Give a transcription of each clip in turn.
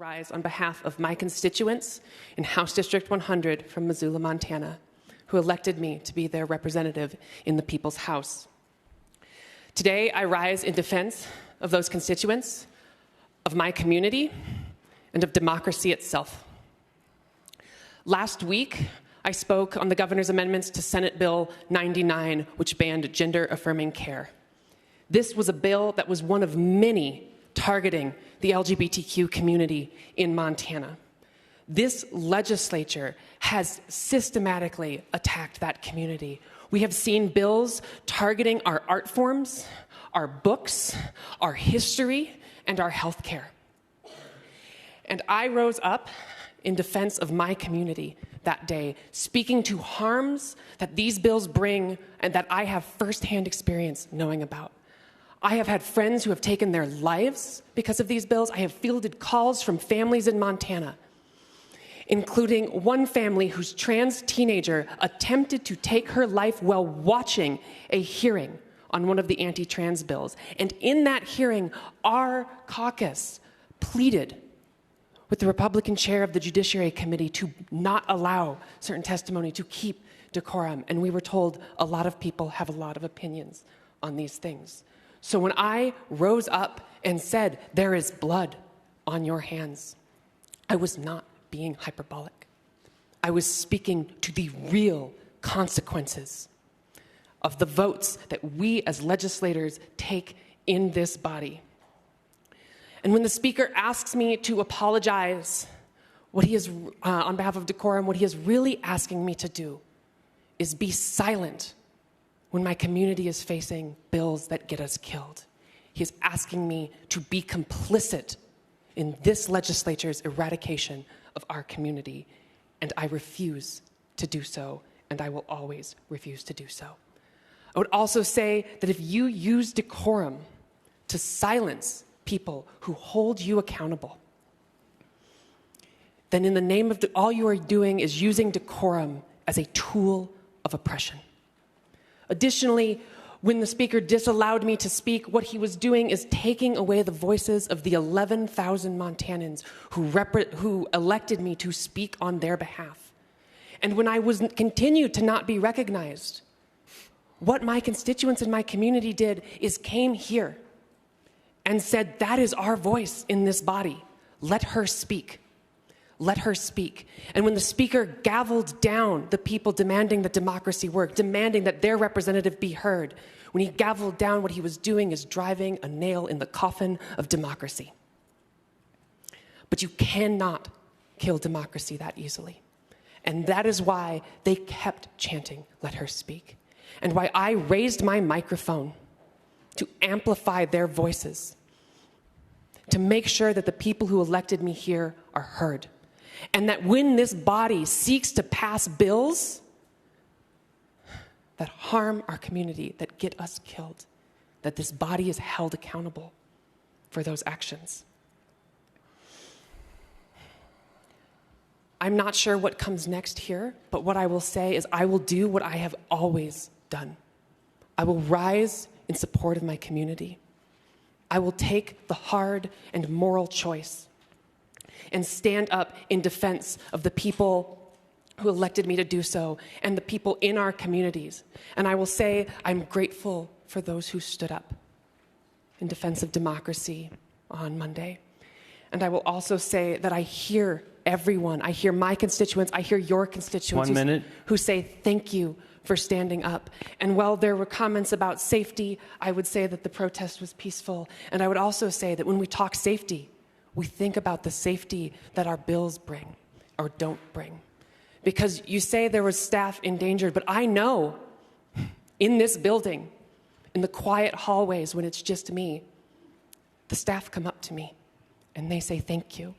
rise on behalf of my constituents in House District 100 from Missoula, Montana, who elected me to be their representative in the People's House. Today, I rise in defense of those constituents, of my community, and of democracy itself. Last week, I spoke on the governor's amendments to Senate Bill 99, which banned gender-affirming care. This was a bill that was one of many targeting the LGBTQ community in Montana. This legislature has systematically attacked that community. We have seen bills targeting our art forms, our books, our history, and our health care. And I rose up in defense of my community that day, speaking to harms that these bills bring and that I have firsthand experience knowing about. I have had friends who have taken their lives because of these bills. I have fielded calls from families in Montana, including one family whose trans teenager attempted to take her life while watching a hearing on one of the anti-trans bills. And in that hearing, our caucus pleaded with the Republican chair of the Judiciary Committee to not allow certain testimony, to keep decorum. And we were told a lot of people have a lot of opinions on these things. So when I rose up and said, there is blood on your hands, I was not being hyperbolic. I was speaking to the real consequences of the votes that we as legislators take in this body. And when the speaker asks me to apologize, what he is, on behalf of decorum, what he is really asking me to do is be silent when my community is facing bills that get us killed. He is asking me to be complicit in this legislature's eradication of our community, and I refuse to do so, and I will always refuse to do so. I would also say that if you use decorum to silence people who hold you accountable, then in the name of all you are doing is using decorum as a tool of oppression. Additionally, when the speaker disallowed me to speak, what he was doing is taking away the voices of the 11,000 Montanans who elected me to speak on their behalf. And when I continued to not be recognized, what my constituents in my community did is came here and said, that is our voice in this body. Let her speak. Let her speak. And when the speaker gavelled down the people demanding that democracy work, demanding that their representative be heard, when he gavelled down, what he was doing is driving a nail in the coffin of democracy. But you cannot kill democracy that easily. And that is why they kept chanting, let her speak. And why I raised my microphone to amplify their voices, to make sure that the people who elected me here are heard. And that when this body seeks to pass bills that harm our community, that get us killed, that this body is held accountable for those actions. I'm not sure what comes next here, but what I will say is I will do what I have always done. I will rise in support of my community. I will take the hard and moral choice and stand up in defense of the people who elected me to do so and the people in our communities. And I will say I'm grateful for those who stood up in defense of democracy on Monday. And I will also say that I hear everyone. I hear my constituents. I hear your constituents. 1 minute. Who say thank you for standing up. And while there were comments about safety, I would say that the protest was peaceful. And I would also say that when we talk safety, we think about the safety that our bills bring or don't bring. Because you say there was staff endangered, but I know in this building, in the quiet hallways when it's just me, the staff come up to me and they say thank you.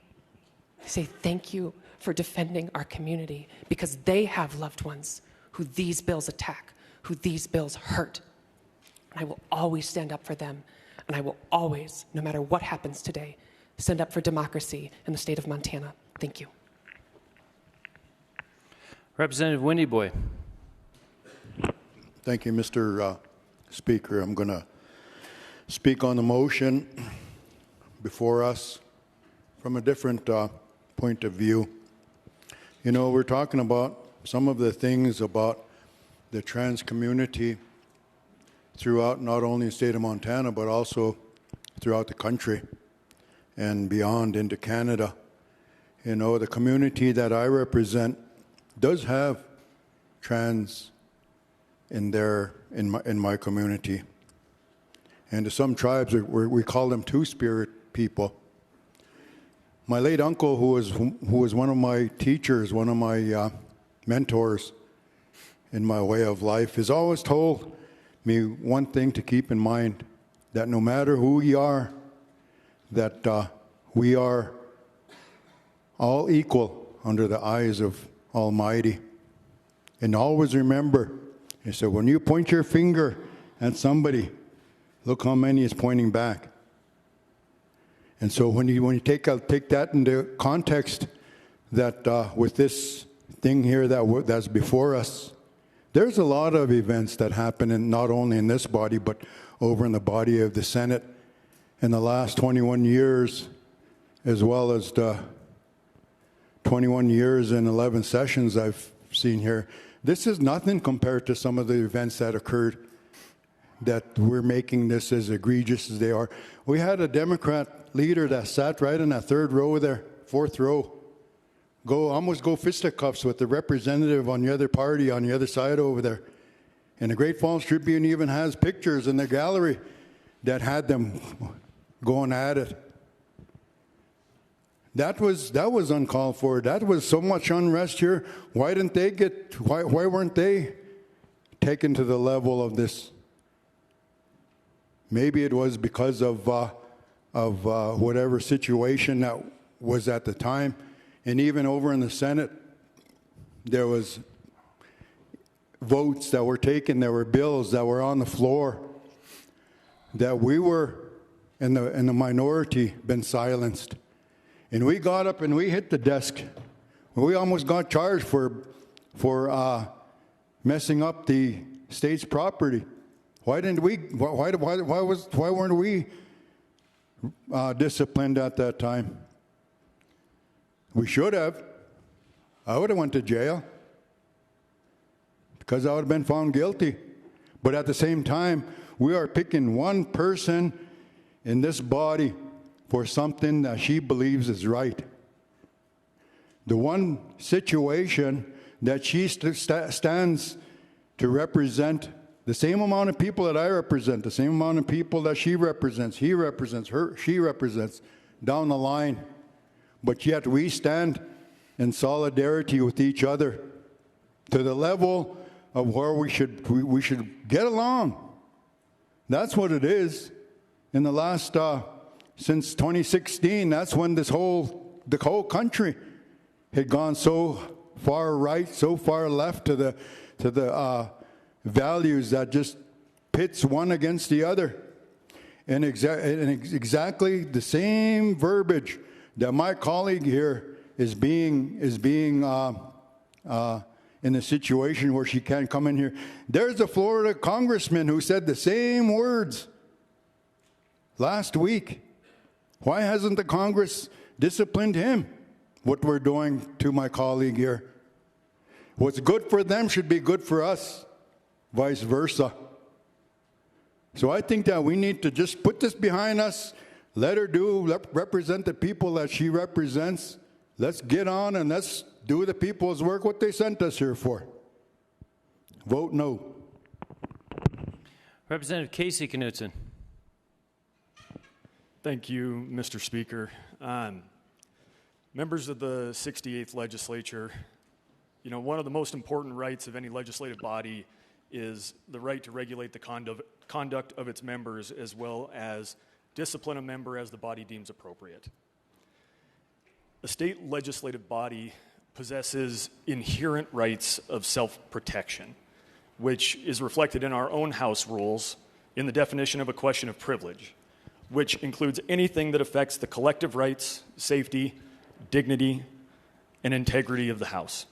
They say thank you for defending our community because they have loved ones who these bills attack, who these bills hurt. And I will always stand up for them. And I will always, no matter what happens today, stand up for democracy in the state of Montana. Thank you. Representative Windy Boy. Thank you, Mr. Speaker. I'm going to speak on the motion before us from a different point of view. You know, we're talking about some of the things about the trans community throughout not only the state of Montana, but also throughout the country and beyond into Canada. You know, the community that I represent does have trans in my community. And to some tribes, we call them two-spirit people. My late uncle, who was one of my teachers, one of my mentors in my way of life, has always told me one thing to keep in mind, that no matter who we are, that we are all equal under the eyes of Almighty. And always remember, he said, when you point your finger at somebody, look how many is pointing back. And so when you take that into context, that with this thing here that's before us, there's a lot of events that happen not only in this body, but over in the body of the Senate in the last 21 years, as well as the 21 years and 11 sessions I've seen here. This is nothing compared to some of the events that occurred that we're making this as egregious as they are. We had a Democrat leader that sat right in that third row there, fourth row, almost go fisticuffs with the representative on the other party on the other side over there. And the Great Falls Tribune even has pictures in the gallery that had them going at it. That was uncalled for. That was so much unrest here. Why weren't they taken to the level of this? Maybe it was because of whatever situation that was at the time. And even over in the Senate, there was votes that were taken, there were bills that were on the floor that we were in the minority been silenced. And we got up and we hit the desk. We almost got charged for messing up the state's property. Why weren't we disciplined at that time? We should have. I would have went to jail because I would have been found guilty. But at the same time, we are picking one person in this body for something that she believes is right. The one situation that she stands to represent the same amount of people that I represent, the same amount of people that she represents, he represents, she represents down the line. But yet we stand in solidarity with each other to the level of where we should get along. That's what it is. In the last since 2016, that's when the whole country had gone so far right, so far left to the values that just pits one against the other, and exactly the same verbiage that my colleague here is being in a situation where she can't come in here. There's a Florida congressman who said the same words last week. Why hasn't the Congress disciplined him? What we're doing to my colleague here. What's good for them should be good for us, vice versa. So I think that we need to just put this behind us. Let her represent the people that she represents. Let's get on and let's do the people's work, what they sent us here for. Vote no. Representative Casey Knutson. Thank you, Mr. Speaker. Members of the 68th Legislature, you know, one of the most important rights of any legislative body is the right to regulate the conduct of its members, as well as discipline a member as the body deems appropriate. A state legislative body possesses inherent rights of self-protection, which is reflected in our own House rules in the definition of a question of privilege, which includes anything that affects the collective rights, safety, dignity, and integrity of the House.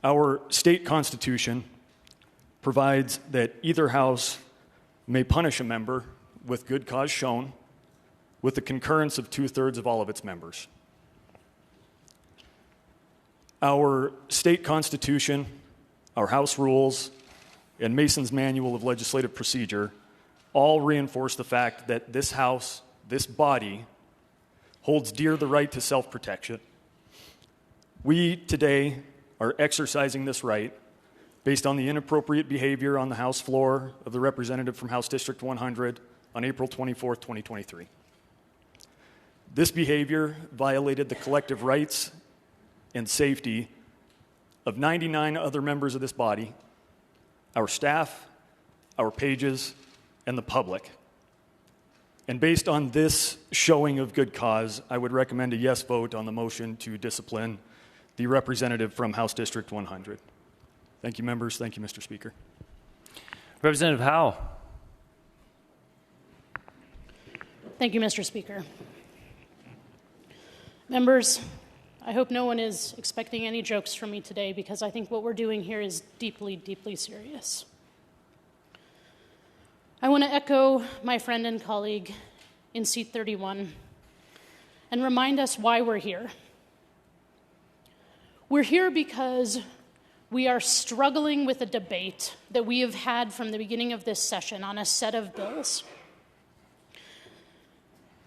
Our state constitution provides that either House may punish a member with good cause shown, with the concurrence of 2/3 of all of its members. Our state constitution, our House rules, and Mason's Manual of Legislative Procedure all reinforce the fact that this House, this body, holds dear the right to self-protection. We today are exercising this right based on the inappropriate behavior on the House floor of the representative from House District 100 on April 24th, 2023. This behavior violated the collective rights and safety of 99 other members of this body, our staff, our pages, and the public. And based on this showing of good cause, I would recommend a yes vote on the motion to discipline the representative from House District 100. Thank you, members. Thank you, Mr. Speaker. Representative Howe. Thank you, Mr. Speaker. Members, I hope no one is expecting any jokes from me today because I think what we're doing here is deeply, deeply serious. I want to echo my friend and colleague in seat 31 and remind us why we're here. We're here because we are struggling with a debate that we have had from the beginning of this session on a set of bills.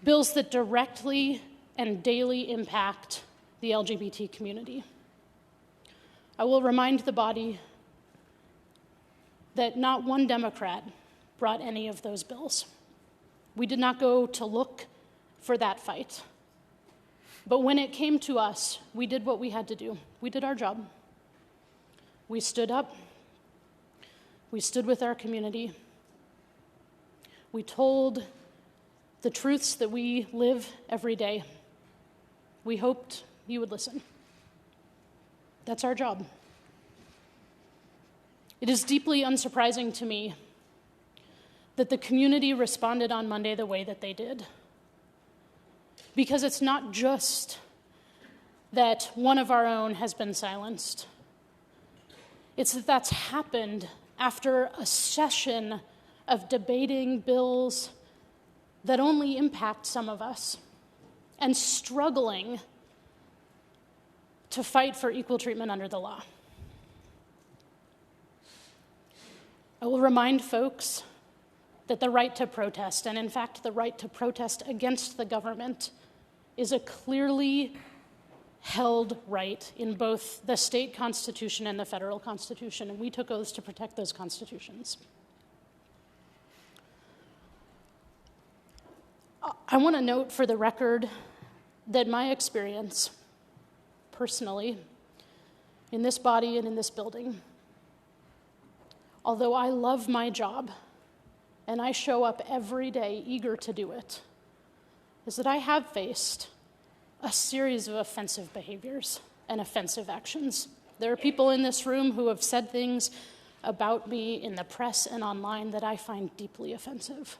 Bills that directly and daily impact the LGBT community. I will remind the body that not one Democrat brought any of those bills. We did not go to look for that fight. But when it came to us, we did what we had to do. We did our job. We stood up. We stood with our community. We told the truths that we live every day. We hoped you would listen. That's our job. It is deeply unsurprising to me that the community responded on Monday the way that they did. Because it's not just that one of our own has been silenced. It's that that's happened after a session of debating bills that only impact some of us and struggling to fight for equal treatment under the law. I will remind folks that the right to protest, and in fact the right to protest against the government, is a clearly held right in both the state constitution and the federal constitution, and we took oaths to protect those constitutions. I want to note for the record that my experience, personally, in this body and in this building, although I love my job and I show up every day eager to do it, is that I have faced a series of offensive behaviors and offensive actions. There are people in this room who have said things about me in the press and online that I find deeply offensive.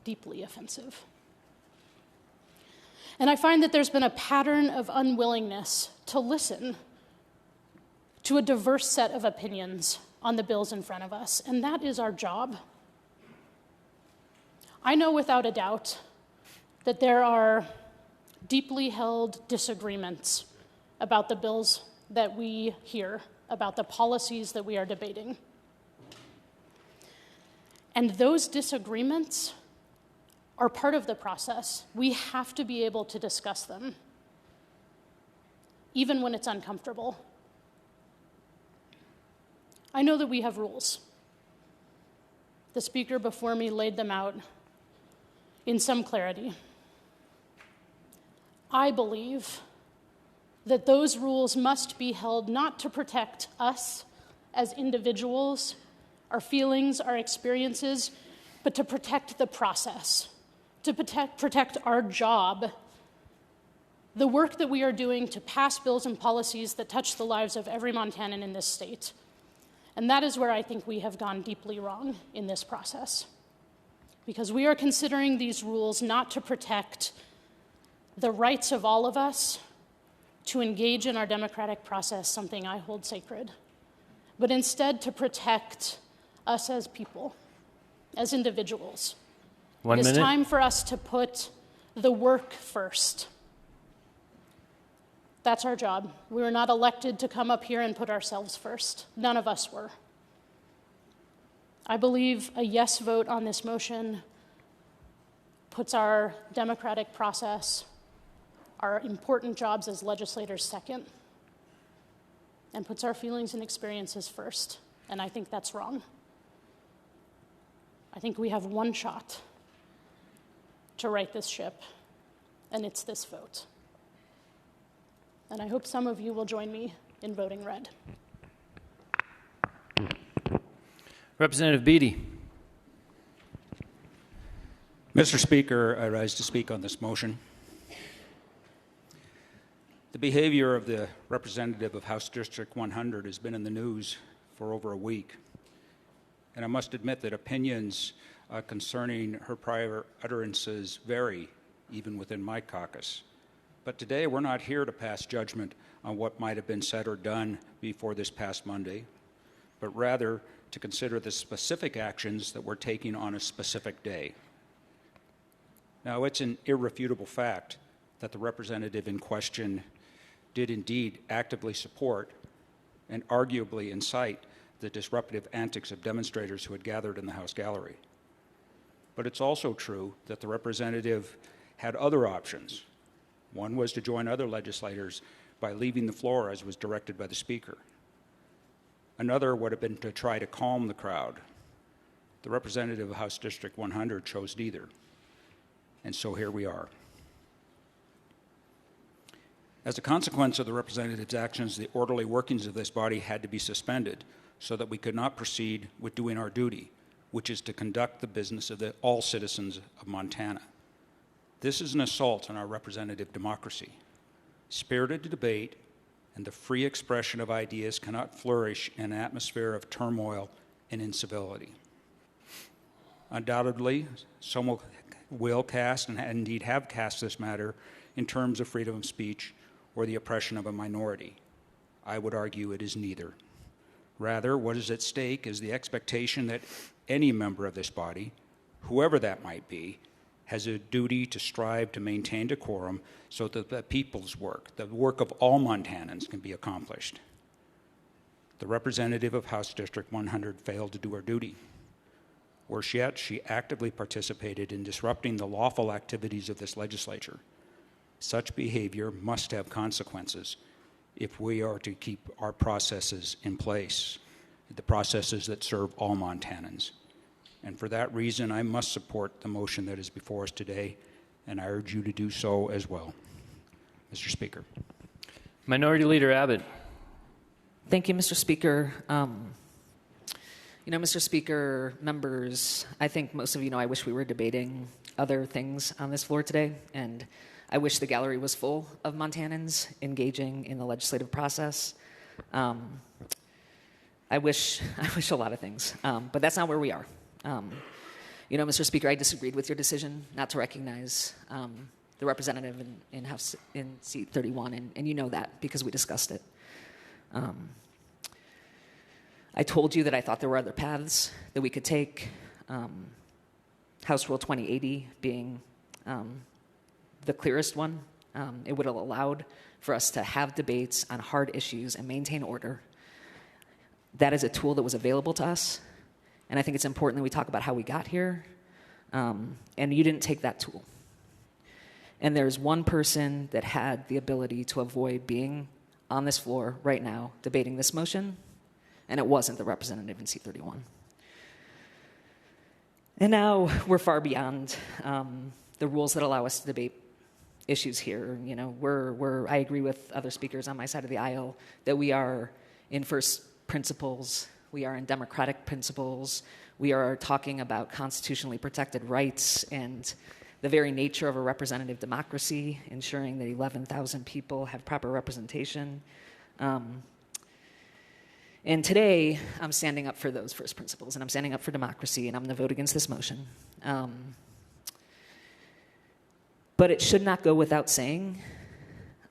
Deeply offensive. And I find that there's been a pattern of unwillingness to listen to a diverse set of opinions on the bills in front of us, and that is our job. I know without a doubt that there are deeply held disagreements about the bills that we hear, about the policies that we are debating. And those disagreements are part of the process. We have to be able to discuss them, even when it's uncomfortable. I know that we have rules. The speaker before me laid them out in some clarity. I believe that those rules must be held not to protect us as individuals, our feelings, our experiences, but to protect the process, to protect our job, the work that we are doing to pass bills and policies that touch the lives of every Montanan in this state. And that is where I think we have gone deeply wrong in this process. Because we are considering these rules not to protect the rights of all of us to engage in our democratic process, something I hold sacred, but instead to protect us as people, as individuals, 1 It is minute. time for us to put the work first. That's our job. We were not elected to come up here and put ourselves first. None of us were. I believe a yes vote on this motion puts our democratic process, our important jobs as legislators second, and puts our feelings and experiences first. And I think that's wrong. I think we have one shot to right this ship, and it's this vote. And I hope some of you will join me in voting red. Representative Beatty. Mr. Speaker, I rise to speak on this motion. The behavior of the representative of House District 100 has been in the news for over a week. And I must admit that opinions concerning her prior utterances vary, even within my caucus. But today, we're not here to pass judgment on what might have been said or done before this past Monday, but rather to consider the specific actions that we're taking on a specific day. Now, it's an irrefutable fact that the representative in question did indeed actively support and arguably incite the disruptive antics of demonstrators who had gathered in the House gallery. But it's also true that the representative had other options. One was to join other legislators by leaving the floor as was directed by the Speaker. Another would have been to try to calm the crowd. The representative of House District 100 chose neither. And so here we are. As a consequence of the representative's actions, the orderly workings of this body had to be suspended so that we could not proceed with doing our duty, which is to conduct the business of all citizens of Montana. This is an assault on our representative democracy. Spirited debate and the free expression of ideas cannot flourish in an atmosphere of turmoil and incivility. Undoubtedly, some will cast and indeed have cast this matter in terms of freedom of speech or the oppression of a minority. I would argue it is neither. Rather, what is at stake is the expectation that any member of this body, whoever that might be, has a duty to strive to maintain decorum so that the people's work, the work of all Montanans, can be accomplished. The representative of House District 100 failed to do her duty. Worse yet, she actively participated in disrupting the lawful activities of this legislature. Such behavior must have consequences if we are to keep our processes in place, the processes that serve all Montanans. And for that reason, I must support the motion that is before us today, and I urge you to do so as well. Mr. Speaker. Minority Leader Abbott. Thank you, Mr. Speaker. Mr. Speaker, members, I think most of you know I wish we were debating other things on this floor today, and I wish the gallery was full of Montanans engaging in the legislative process. I wish a lot of things, but that's not where we are. Mr. Speaker, I disagreed with your decision not to recognize the representative in seat 31, and you know that because we discussed it. I told you that I thought there were other paths that we could take, House Rule 2080 being the clearest one. It would have allowed for us to have debates on hard issues and maintain order. That is a tool that was available to us, and I think it's important that we talk about how we got here, and you didn't take that tool. And there's one person that had the ability to avoid being on this floor right now debating this motion, and it wasn't the representative in seat 31. And now we're far beyond the rules that allow us to debate issues here. I agree with other speakers on my side of the aisle that we are in first principles, we are in democratic principles, we are talking about constitutionally protected rights and the very nature of a representative democracy, ensuring that 11,000 people have proper representation. And today, I'm standing up for those first principles, and I'm standing up for democracy, and I'm going to vote against this motion. But it should not go without saying,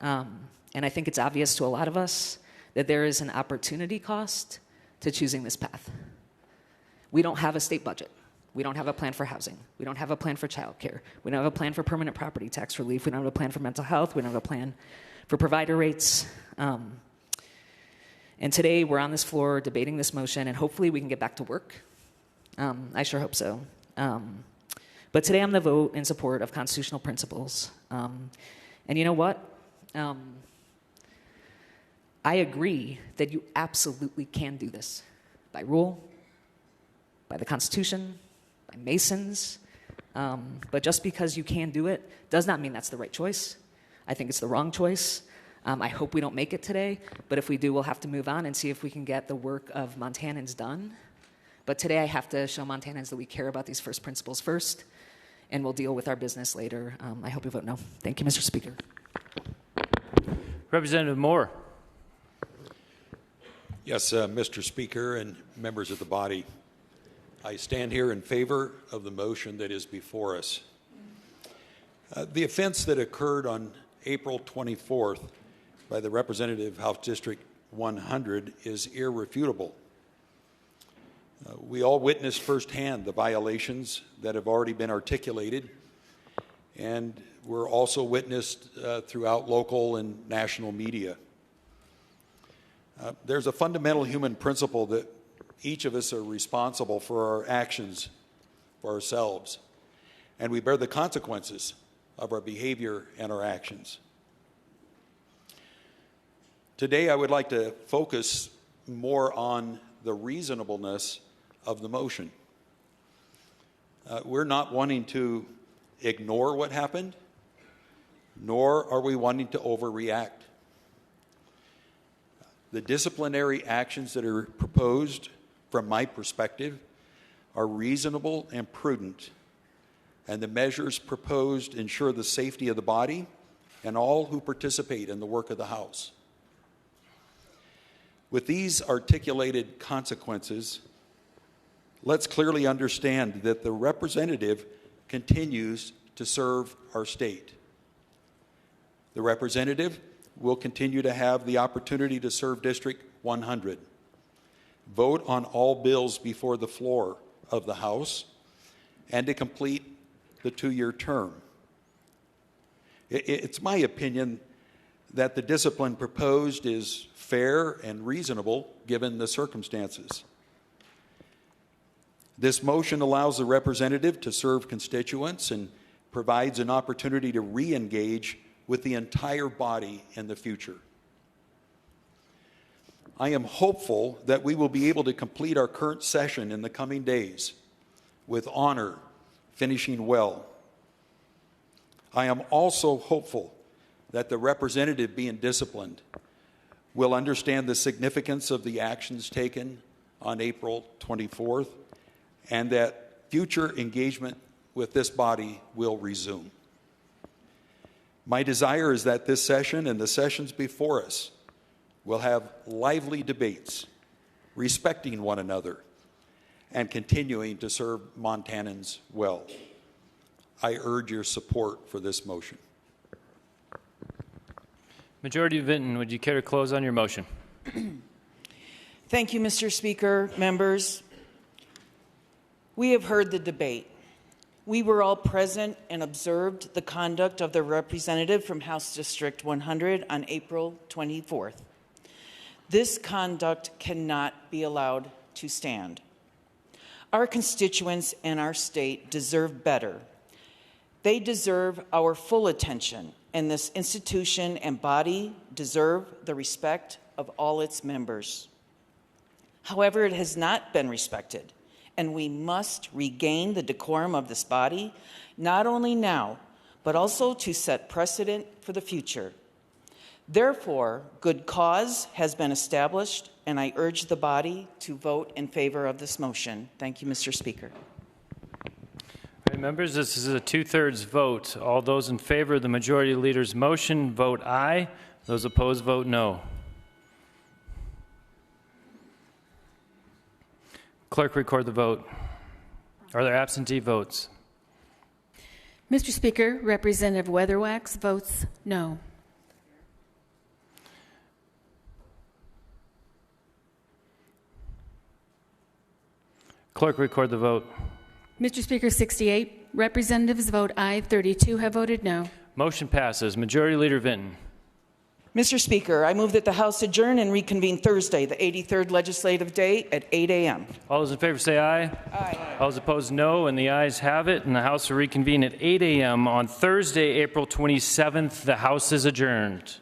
and I think it's obvious to a lot of us, that there is an opportunity cost to choosing this path. We don't have a state budget. We don't have a plan for housing. We don't have a plan for childcare. We don't have a plan for permanent property tax relief. We don't have a plan for mental health. We don't have a plan for provider rates. And today we're on this floor debating this motion, and hopefully we can get back to work. I sure hope so. But today I'm going to vote in support of constitutional principles. And you know what? I agree that you absolutely can do this by rule, by the Constitution, by Masons. But just because you can do it does not mean that's the right choice. I think it's the wrong choice. I hope we don't make it today, but if we do, we'll have to move on and see if we can get the work of Montanans done. But today I have to show Montanans that we care about these first principles first, and we'll deal with our business later. I hope you vote no. Thank you, Mr. Speaker. Representative Moore. Yes, Mr. Speaker and members of the body, I stand here in favor of the motion that is before us. The offense that occurred on April 24th by the representative of House District 100 is irrefutable. We all witnessed firsthand the violations that have already been articulated, and were also witnessed throughout local and national media. There's a fundamental human principle that each of us are responsible for our actions for ourselves, and we bear the consequences of our behavior and our actions. Today, I would like to focus more on the reasonableness of the motion. We're not wanting to ignore what happened, nor are we wanting to overreact. The disciplinary actions that are proposed, from my perspective, are reasonable and prudent, and the measures proposed ensure the safety of the body and all who participate in the work of the House. With these articulated consequences, let's clearly understand that the representative continues to serve our state. The representative will continue to have the opportunity to serve District 100, vote on all bills before the floor of the House, and to complete the 2-year term. It's my opinion that the discipline proposed is fair and reasonable given the circumstances. This motion allows the representative to serve constituents and provides an opportunity to re-engage with the entire body in the future. I am hopeful that we will be able to complete our current session in the coming days with honor, finishing well. I am also hopeful that the representative being disciplined will understand the significance of the actions taken on April 24th, and that future engagement with this body will resume. My desire is that this session and the sessions before us will have lively debates, respecting one another, and continuing to serve Montanans well. I urge your support for this motion. Majority Vinton, would you care to close on your motion? Thank you, Mr. Speaker, members. We have heard the debate. We were all present and observed the conduct of the representative from House District 100 on April 24th. This conduct cannot be allowed to stand. Our constituents and our state deserve better. They deserve our full attention, and this institution and body deserve the respect of all its members. However, it has not been respected, and we must regain the decorum of this body, not only now, but also to set precedent for the future. Therefore, good cause has been established, and I urge the body to vote in favor of this motion. Thank you, Mr. Speaker. All right, members, this is a 2/3 vote. All those in favor of the majority leader's motion vote aye. Those opposed vote no. Clerk, record the vote. Are there absentee votes? Mr. Speaker, Representative Weatherwax votes no. Clerk, record the vote. Mr. Speaker, 68 representatives vote aye, 32 have voted no. Motion passes. Majority Leader Vinton. Mr. Speaker, I move that the House adjourn and reconvene Thursday, the 83rd legislative day at 8 a.m. All those in favor say aye. Aye. All those opposed, no, and the ayes have it. And the House will reconvene at 8 a.m. on Thursday, April 27th. The House is adjourned.